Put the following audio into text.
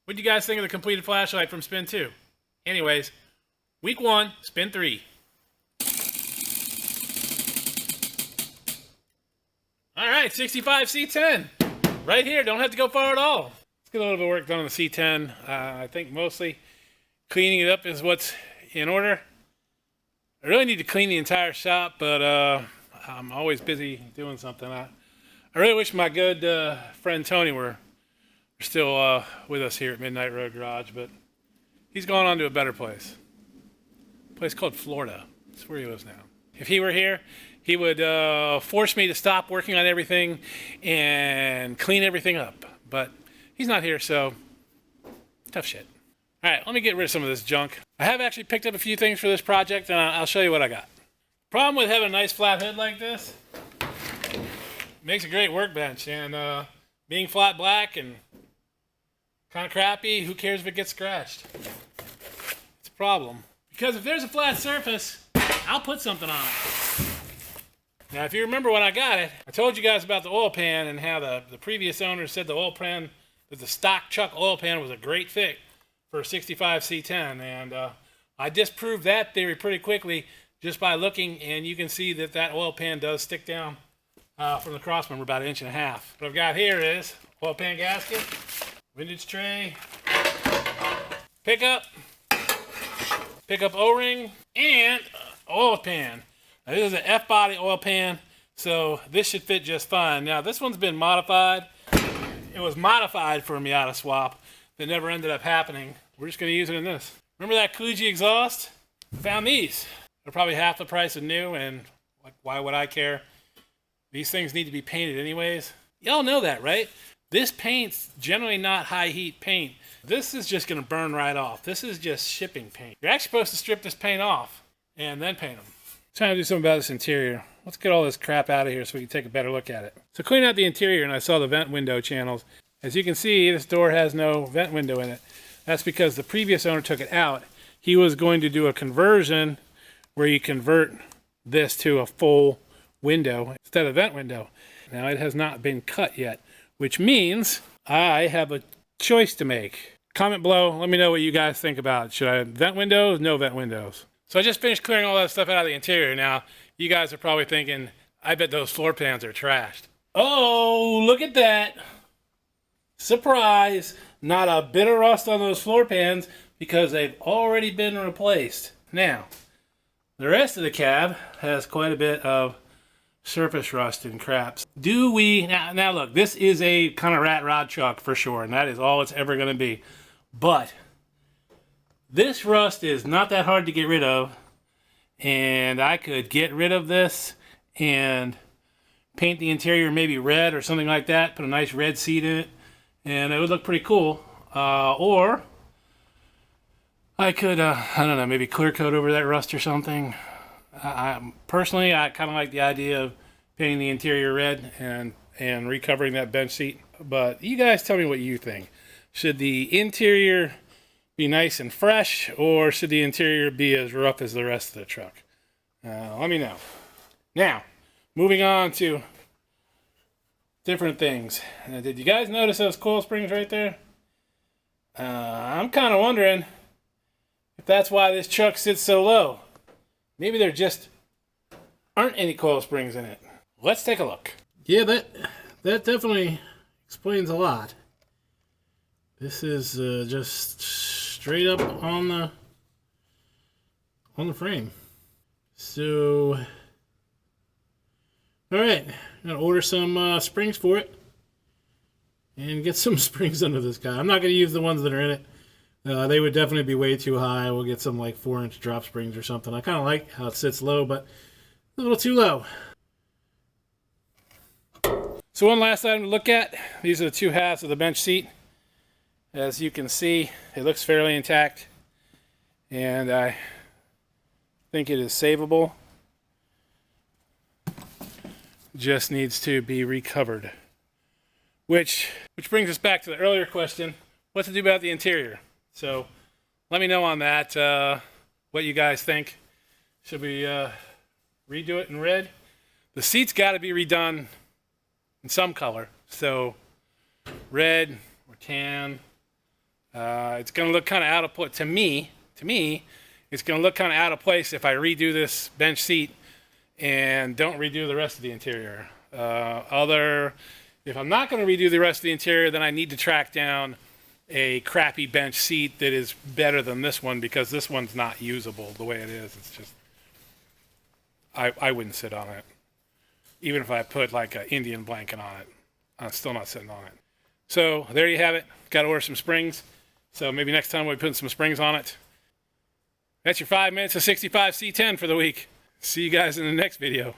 What do you guys think of the completed flashlight from Spin 2? Anyways, week 1, Spin 3. Alright, 65 C-10. Right here, don't have to go far at all. Let's get a little bit of work done on the C-10. I think mostly cleaning it up is what's in order. I really need to clean the entire shop, but I'm always busy doing something. I really wish my good friend Tony were still with us here at Midnight Road Garage, but he's gone on to a better place. A place called Florida. That's where he lives now. If he were here, he would force me to stop working on everything and clean everything up. But he's not here, so tough shit. All right, let me get rid of some of this junk. I have actually picked up a few things for this project, and I'll show you what I got. Problem with having a nice flat head like this, makes a great workbench, and being flat black and kind of crappy, who cares if it gets scratched? It's a problem. Because if there's a flat surface, I'll put something on it. Now, if you remember when I got it, I told you guys about the oil pan and how the previous owner said the oil pan, that the stock chuck oil pan was a great fit for a 65 C-10, and I disproved that theory pretty quickly just by looking, and you can see that that oil pan does stick down from the crossmember about 1.5 inches. What I've got here is oil pan gasket, windage tray, pickup O-ring, and oil pan. Now, this is an F-body oil pan, so this should fit just fine. Now, this one's been modified. It was modified for a Miata swap that never ended up happening. We're just going to use it in this. Remember that Coogee exhaust? I found these. They're probably half the price of new, and like, why would I care? These things need to be painted anyways. Y'all know that, right? This paint's generally not high heat paint. This is just going to burn right off. This is just shipping paint. You're actually supposed to strip this paint off and then paint them. Trying to do something about this interior. Let's get all this crap out of here so we can take a better look at it. So cleaning out the interior, and I saw the vent window channels. As you can see, this door has no vent window in it. That's because the previous owner took it out. He was going to do a conversion where you convert this to a full window instead of vent window. Now it has not been cut yet, which means I have a choice to make. Comment below, let me know what you guys think about it. Should I have vent windows? No vent windows. So I just finished clearing all that stuff out of the interior. Now, you guys are probably thinking, I bet those floor pans are trashed. Oh, look at that. Surprise. Not a bit of rust on those floor pans because they've already been replaced. Now, the rest of the cab has quite a bit of surface rust and craps. Do we, now look, this is a kind of rat rod truck for sure, and that is all it's ever going to be. But this rust is not that hard to get rid of, and I could get rid of this and paint the interior maybe red or something like that, put a nice red seat in it, and it would look pretty cool. Or I could, I don't know, maybe clear coat over that rust or something. Personally, I kind of like the idea of painting the interior red and recovering that bench seat. But you guys tell me what you think. Should the interior be nice and fresh, or should the interior be as rough as the rest of the truck? Let me know. Now, moving on to different things. Did you guys notice those coil springs right there? I'm kind of wondering if that's why this truck sits so low. Maybe there just aren't any coil springs in it. Let's take a look. Yeah, that definitely explains a lot. This is just straight up on the frame. So, all right, I'm gonna order some springs for it and get some springs under this guy. I'm not gonna use the ones that are in it. They would definitely be way too high. We'll get some like 4-inch drop springs or something. I kind of like how it sits low, but a little too low. So one last item to look at. These are the two halves of the bench seat. As you can see, it looks fairly intact, and I think it is savable. Just needs to be recovered. Which brings us back to the earlier question, what to do about the interior. So let me know on that, what you guys think. Should we redo it in red? The seat's got to be redone in some color. So red or tan, It's going to look kind of out of place to me. It's going to look kind of out of place if I redo this bench seat and don't redo the rest of the interior. If I'm not going to redo the rest of the interior, then I need to track down a crappy bench seat that is better than this one, because this one's not usable the way it is. It's just, I wouldn't sit on it. Even if I put like an Indian blanket on it, I'm still not sitting on it. So there you have it. Got to order some springs. So maybe next time we'll be putting some springs on it. That's your 5 minutes of 65 C10 for the week. See you guys in the next video.